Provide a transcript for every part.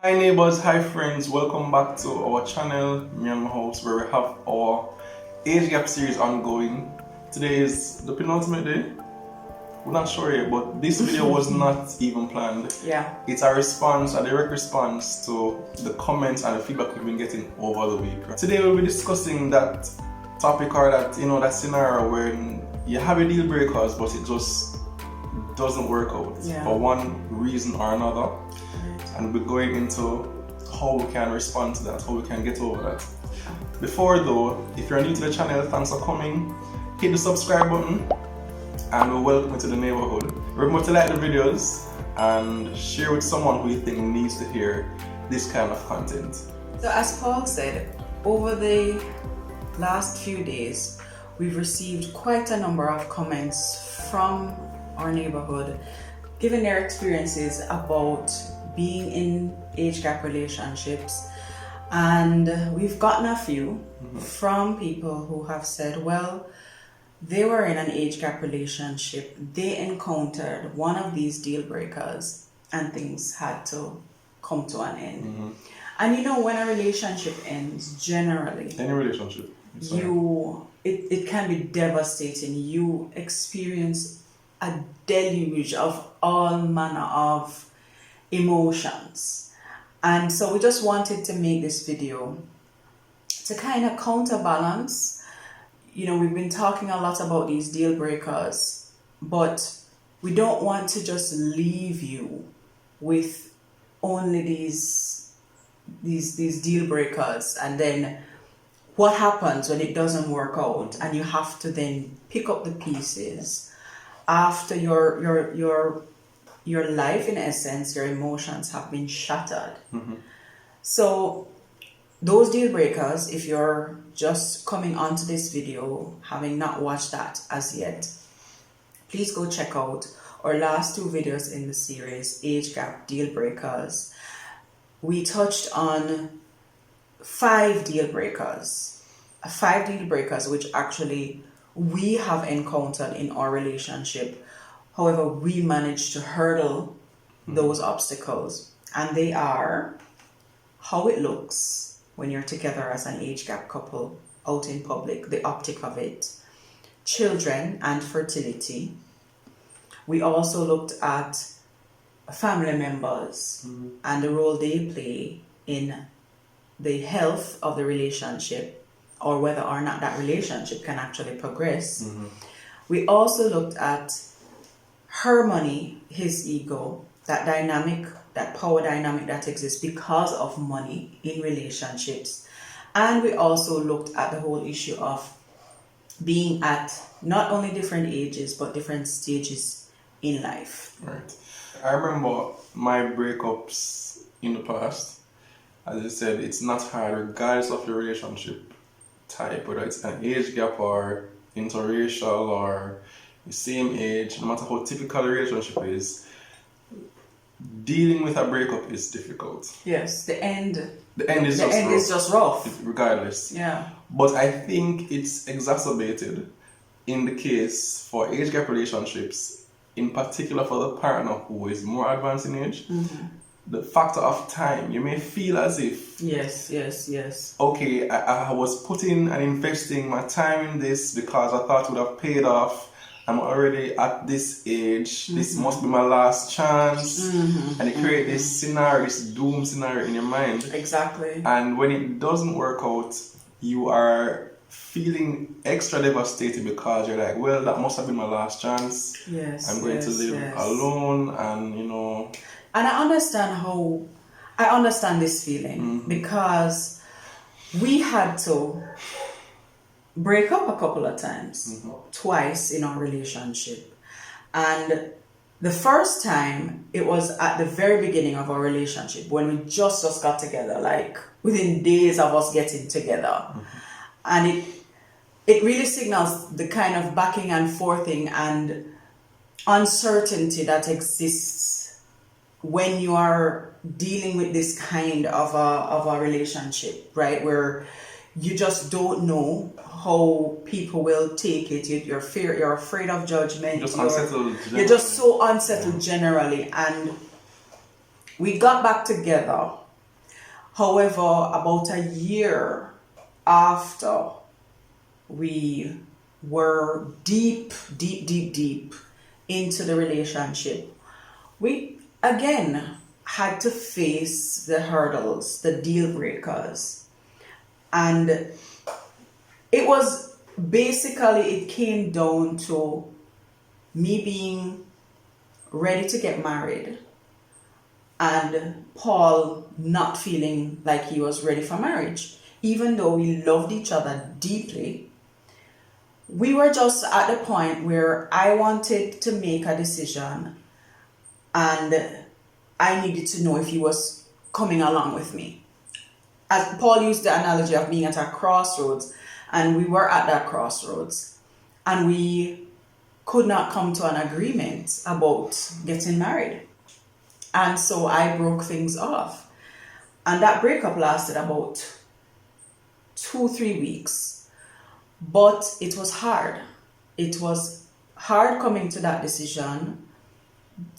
Hi neighbors, hi friends, welcome back to our channel, me and my house, where we have our age gap series ongoing. Today is the penultimate day. We're not sure yet, but this video was not even planned. Yeah. It's a response, a direct response to the comments and the feedback we've been getting over the week. Today we'll be discussing that topic or that that scenario when you have a deal breakers but it just doesn't work out for one reason or another. And we're going into how we can respond to that, how we can get over that. Before though, if you're new to the channel, thanks for coming. Hit the subscribe button and we'll welcome you to the neighborhood. Remember to like the videos and share with someone who you think needs to hear this kind of content. So as Paul said, over the last few days, we've received quite a number of comments from our neighborhood, giving their experiences about being in age gap relationships, and we've gotten a few from people who have said, well, they were in an age gap relationship, they encountered one of these deal breakers and things had to come to an end. And you know, when a relationship ends, generally any relationship, it can be devastating. You experience a deluge of all manner of emotions, and so we just wanted to make this video to kind of counterbalance. You know, we've been talking a lot about these deal breakers, but we don't want to just leave you with only these deal breakers, and then what happens when it doesn't work out and you have to then pick up the pieces after your life, in essence, your emotions have been shattered. So those deal breakers, if you're just coming onto this video having not watched that as yet, please go check out our last two videos in the series, Age Gap Deal Breakers. We touched on 5 deal breakers which actually we have encountered in our relationship. However, we managed to hurdle those obstacles, and they are how it looks when you're together as an age gap couple out in public, the optic of it, children and fertility. We also looked at family members and the role they play in the health of the relationship, or whether or not that relationship can actually progress. We also looked at her money, his ego, that dynamic, that power dynamic that exists because of money in relationships. And we also looked at the whole issue of being at not only different ages, but different stages in life. Right. I remember my breakups in the past. As I said, it's not hard regardless of your relationship type, whether it's an age gap or interracial or the same age, no matter how typical a relationship is, dealing with a breakup is difficult. Yes, the end is just rough. Regardless. Yeah. But I think it's exacerbated in the case for age gap relationships, in particular for the partner who is more advanced in age. The factor of time. You may feel as if yes. Okay, I was putting and investing my time in this because I thought it would have paid off. I'm already at this age, this must be my last chance. And you create this scenario, this doom scenario in your mind. Exactly. And when it doesn't work out, you are feeling extra devastated because you're like, well, that must have been my last chance. Yes. I'm going to live alone, and And I understand this feeling because we had to break up a couple of times, twice in our relationship. And the first time, it was at the very beginning of our relationship when we just got together, like within days of us getting together. And it really signals the kind of backing and forthing and uncertainty that exists when you are dealing with this kind of a relationship, right? Where you just don't know how people will take it. You're afraid of judgment. You're just so unsettled generally. And we got back together However, about a year after we were deep into the relationship, we again had to face the hurdles, the deal breakers. And it was basically, it came down to me being ready to get married and Paul not feeling like he was ready for marriage. Even though we loved each other deeply, we were just at the point where I wanted to make a decision and I needed to know if he was coming along with me. As Paul used the analogy of being at a crossroads, and we were at that crossroads, and we could not come to an agreement about getting married. And so I broke things off. And that breakup lasted about 2-3 weeks. But it was hard. It was hard coming to that decision.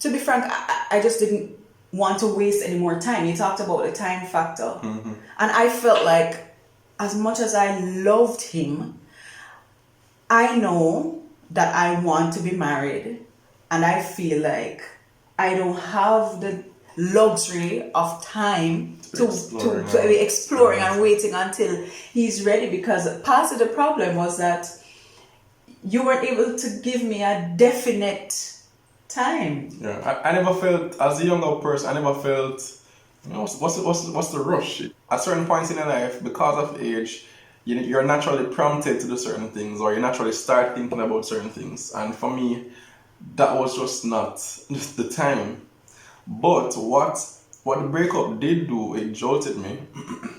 To be frank, I just didn't want to waste any more time. You talked about the time factor. And I felt like as much as I loved him, I know that I want to be married. And I feel like I don't have the luxury of time to be exploring and waiting until he's ready, because part of the problem was that you weren't able to give me a definite time. Yeah, I never felt, as a younger person, I never felt, what's the rush? At certain points in your life, because of age, you're naturally prompted to do certain things, or you naturally start thinking about certain things. And for me, that was just not the time. But what the breakup did do, it jolted me.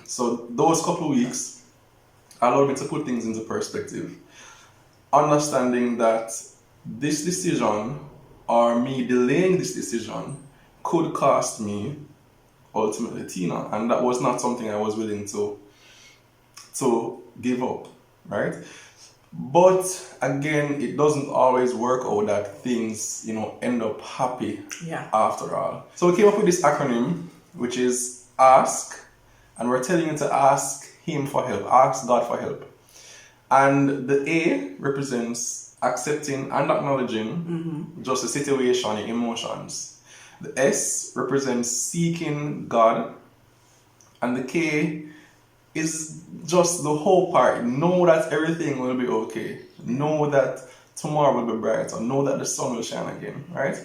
So those couple of weeks allowed me to put things into perspective. Understanding that this decision, or me delaying this decision, could cost me ultimately Tina. And that was not something I was willing to give up, right? But again, it doesn't always work out that things, end up happy after all. So we came up with this acronym, which is ASK, and we're telling you to ask him for help, ask God for help. And the A represents accepting and acknowledging just the situation, your emotions. The S represents seeking God, and the K is just the whole part. Know that everything will be okay. Know that tomorrow will be brighter. Know that the sun will shine again, right?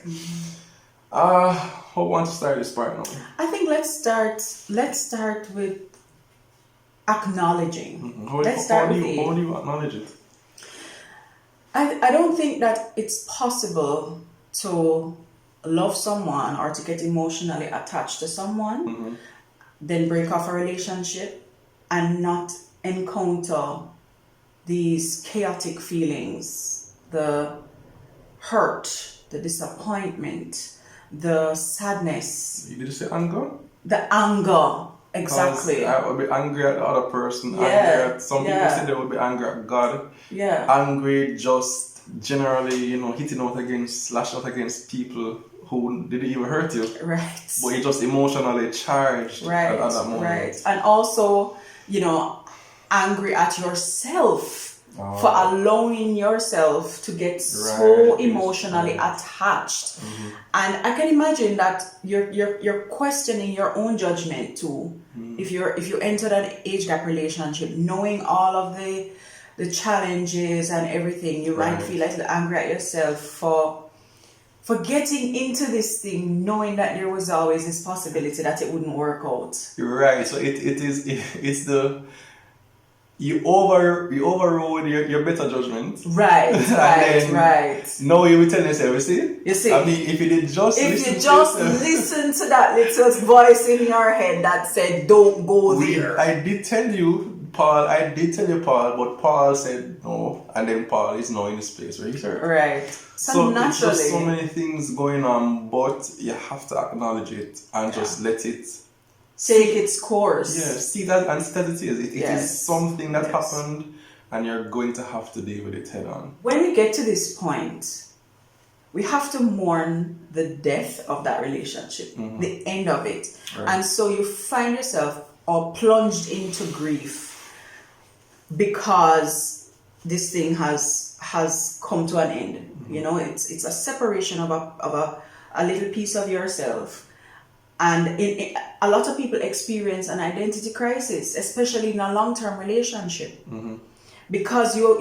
Who wants to start this part now? I think let's start with acknowledging. How do you acknowledge it? I don't think that it's possible to love someone or to get emotionally attached to someone, then break off a relationship and not encounter these chaotic feelings, the hurt, the disappointment, the sadness. Did you say anger? The anger, exactly. I would be angry at the other person. Some people say they would be angry at God. Angry just generally, hitting out against, lashing out against people who didn't even hurt you. Right. But you're just emotionally charged at that moment. Right. And also, angry at yourself for allowing yourself to get so emotionally attached. And I can imagine that you're questioning your own judgment too. If you enter that age gap relationship, knowing all of the challenges and everything, you might feel like angry at yourself for getting into this thing, knowing that there was always this possibility that it wouldn't work out. You're right. So it's the you overrode your better judgment. Right. Now you will tell yourself, you see? I mean, if you listen to that little voice in your head that said, don't go there. I did tell you, Paul, but Paul said no, and then Paul is now in this place where he's hurt. Right. So naturally, there's just so many things going on, but you have to acknowledge it and just let it take its course. Yeah, see that it is. It is something that happened, and you're going to have to deal with it head on. When we get to this point, we have to mourn the death of that relationship, the end of it. Right. And so you find yourself or plunged into grief because this thing has come to an end. You know, it's a separation of a little piece of yourself. And a lot of people experience an identity crisis, especially in a long-term relationship, because you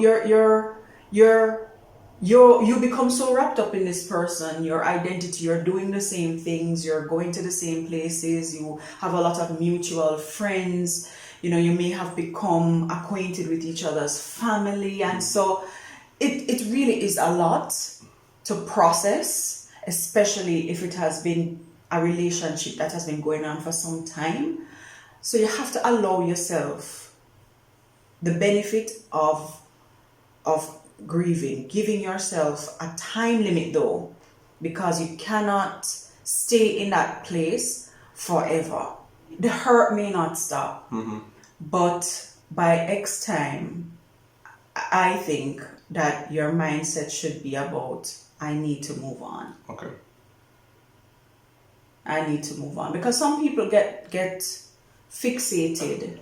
become so wrapped up in this person, your identity. You're doing the same things, you're going to the same places, you have a lot of mutual friends. You know, you may have become acquainted with each other's family, and so it really is a lot to process, especially if it has been a relationship that has been going on for some time. So you have to allow yourself the benefit of grieving, giving yourself a time limit though, because you cannot stay in that place forever. The hurt may not stop, but by X time, I think that your mindset should be about, I need to move on. Okay. I need to move on. Because some people get fixated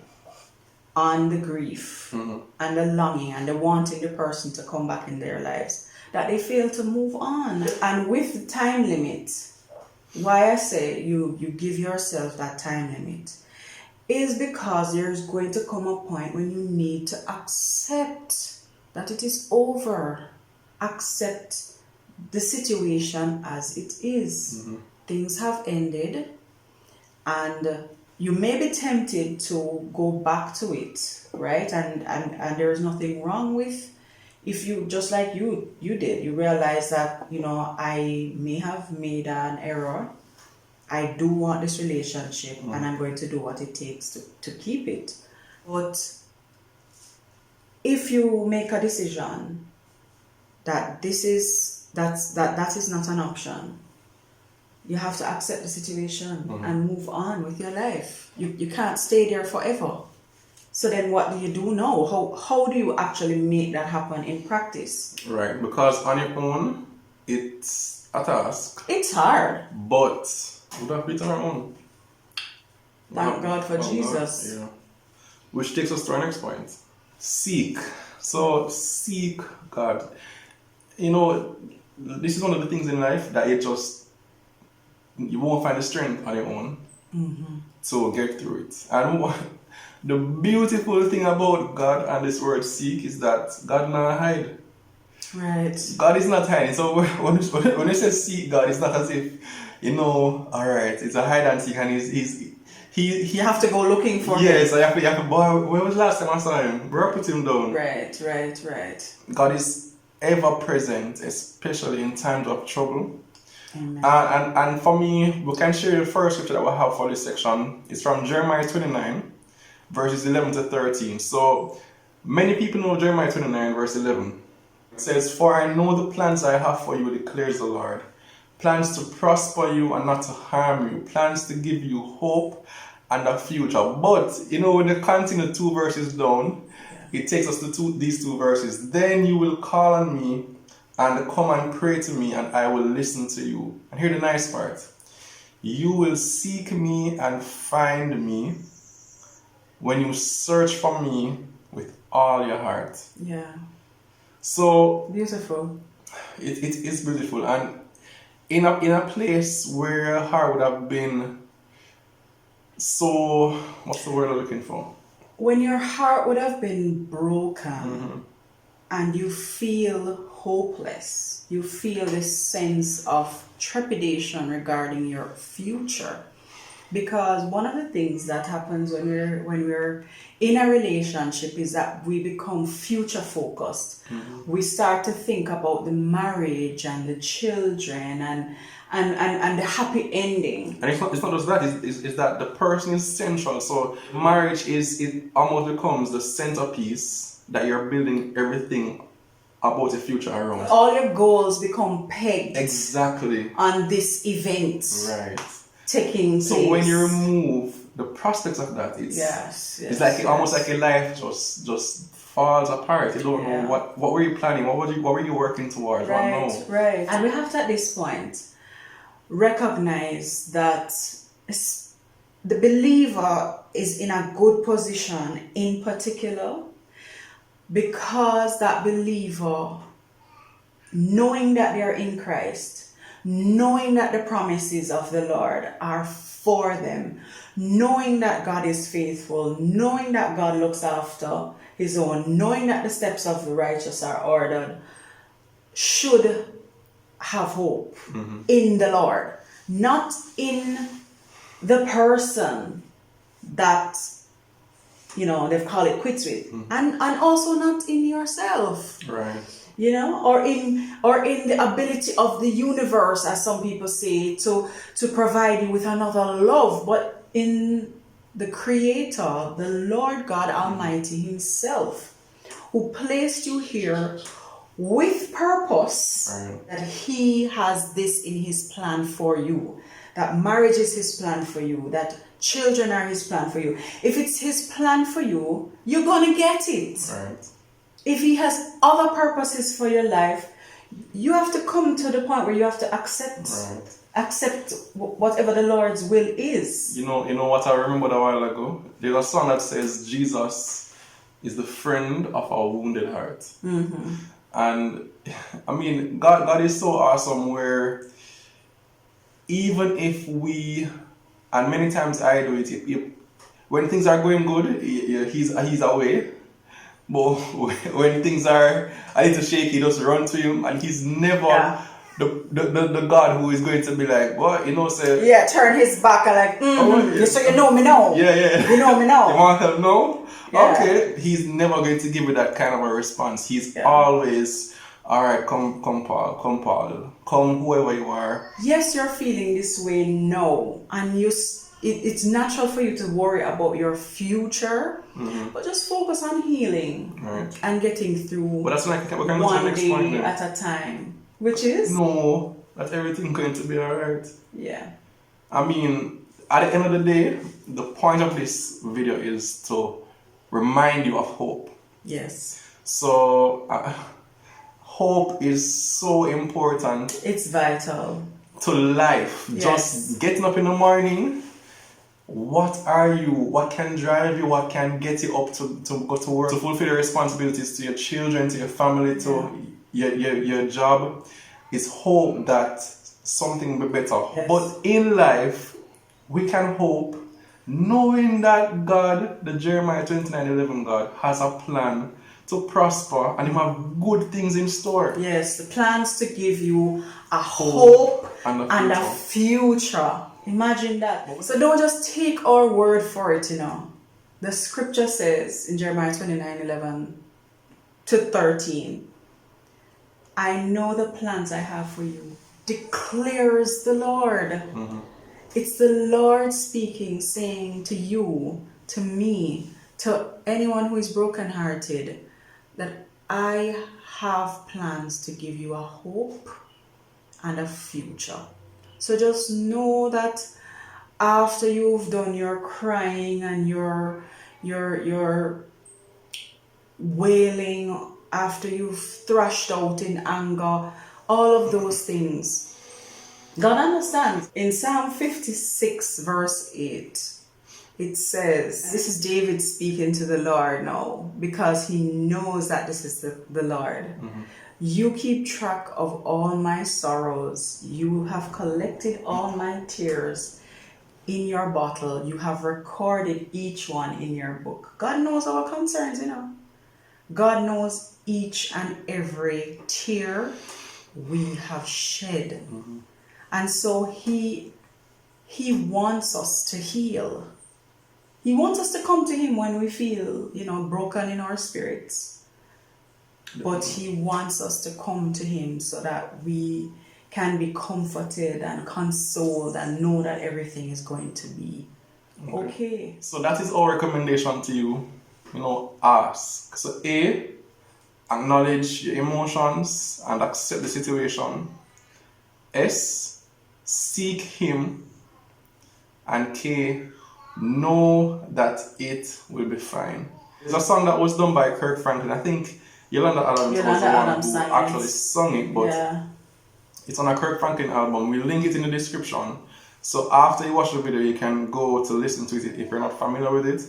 on the grief and the longing and the wanting the person to come back in their lives, that they fail to move on. And with the time limit, why I say you give yourself that time limit is because there's going to come a point when you need to accept that it is over. Accept the situation as it is. Things have ended, and you may be tempted to go back to it, right? And there is nothing wrong with, if you, just like you did, you realize that, you know, I may have made an error. I do want this relationship, and I'm going to do what it takes to keep it. But if you make a decision that that is not an option, you have to accept the situation and move on with your life. You can't stay there forever. So then what do you do now? How do you actually make that happen in practice? Right, because on your own, it's a task. It's hard. But we have it on our own. Thank God for Jesus. God, yeah. Which takes us to our next point. Seek. So seek God. You know, this is one of the things in life that you won't find the strength on your own to get through it. And the beautiful thing about God and this word seek is that God not hide. Right. God is not hiding. So when you say seek God, it's not as if, you know, alright, it's a hide and seek, and you have to go looking for him. Yes, I have to, boy, when was the last time I saw him? Bro, put him down. Right. God is ever present, especially in times of trouble. Amen. And for me, we can share the first scripture that we have for this section. It's from Jeremiah 29, verses 11 to 13. So many people know Jeremiah 29, verse 11. It says, "For I know the plans I have for you, declares the Lord. Plans to prosper you and not to harm you. Plans to give you hope and a future." But, you know, when you continue 2 verses down, it takes us to these 2 verses. "Then you will call on me and come and pray to me, and I will listen to you." And hear the nice part. "You will seek me and find me when you search for me with all your heart." Yeah. So beautiful. It is beautiful. And in a place where your heart would have been so, what's the word I'm looking for? When your heart would have been broken and you feel hopeless, you feel this sense of trepidation regarding your future. Because one of the things that happens when we're in a relationship is that we become future focused. We start to think about the marriage and the children and the happy ending. And it's not just that, it's that the person is central. So marriage it almost becomes the centerpiece that you're building everything about the future around. All your goals become pegged exactly on this event. Right. Taking place. So when you remove the prospects of that, it's like almost like your life just falls apart. You don't know what were you planning, what were you working towards. Right. And we have to at this point recognize that the believer is in a good position in particular because that believer, knowing that they are in Christ, knowing that the promises of the Lord are for them, knowing that God is faithful, knowing that God looks after his own, knowing that the steps of the righteous are ordered, should have hope in the Lord, not in the person that they've called it quits with, and also not in yourself, Right. or in the ability of the universe, as some people say, to provide you with another love, but in the Creator, the Lord God Almighty himself, who placed you here with purpose. Right. That he has this in his plan for you, that marriage is his plan for you, that children are his plan for you. If it's his plan for you, you're gonna get it. Right. If he has other purposes for your life, you have to come to the point where you have to accept whatever the Lord's will is. You know what I remembered a while ago? There's a song that says Jesus is the friend of our wounded heart. And I mean, God is so awesome where even if we, and many times I do it, when things are going good, he's away. But when things are a little shaky, just run to him, and he's never the God who is going to be like, what, say, turn his back and like, so you know me now. Yeah. You know me now. You want help now? Yeah. Okay. He's never going to give you that kind of a response. He's always, all right, come Paul, come whoever you are. Yes, you're feeling this way now, and it's natural for you to worry about your future, but just focus on healing and getting through. But that's like we're one day at a time. Which is? No, that everything's going to be alright. Yeah. I mean, at the end of the day, the point of this video is to remind you of hope. Yes. So, hope is so important. It's vital. To life. Yes. Just getting up in the morning. What are you? What can drive you? What can get you up to go to work? To fulfill your responsibilities to your children, to your family, to your job. Is hope that something will be better. Yes. But in life, we can hope knowing that God, the Jeremiah 29:11 God, has a plan to prosper and He have good things in store. Yes, the plans to give you a hope and a future. Imagine that. So don't just take our word for it, The scripture says in Jeremiah 29:11 to 13, I know the plans I have for you, declares the Lord. It's the Lord speaking, saying to you, to me, to anyone who is brokenhearted, that I have plans to give you a hope and a future. So just know that after you've done your crying and your wailing, after you've thrashed out in anger, all of those things, God understands. In Psalm 56 verse 8, it says, this is David speaking to the Lord now, because he knows that this is the Lord. You keep track of all my sorrows. You have collected all my tears in your bottle. You have recorded each one in your book. God knows our concerns, God knows each and every tear we have shed. And so he wants us to heal. He wants us to come to him when we feel, broken in our spirits. But he wants us to come to him so that we can be comforted and consoled and know that everything is going to be okay. So that is our recommendation to you. Ask. So A, acknowledge your emotions and accept the situation. S, seek him. And K, know that it will be fine. There's a song that was done by Kirk Franklin. I think Yolanda Adams was the one who actually sung it, but it's on a Kirk Franklin album. We'll link it in the description. So after you watch the video, you can go to listen to it if you're not familiar with it.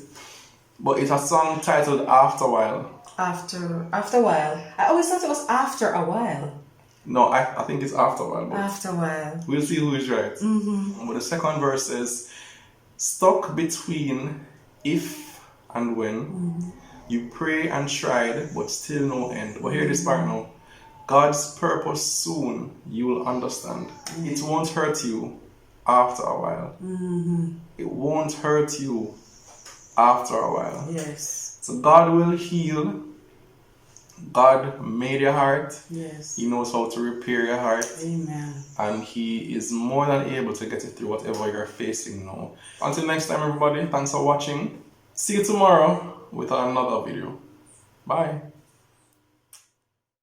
But it's a song titled After a While. After a while. I always thought it was after a while. No, I think it's After a While. But After a while. we'll see who is right. But the second verse says, stuck between if and when, you pray and tried, but still no end. But hear this part now. God's purpose soon you will understand. It won't hurt you after a while. It won't hurt you after a while. Yes. So God will heal. God made your heart. Yes. He knows how to repair your heart. Amen. And He is more than able to get you through whatever you're facing now. Until next time, everybody, thanks for watching. See you tomorrow with another video. Bye.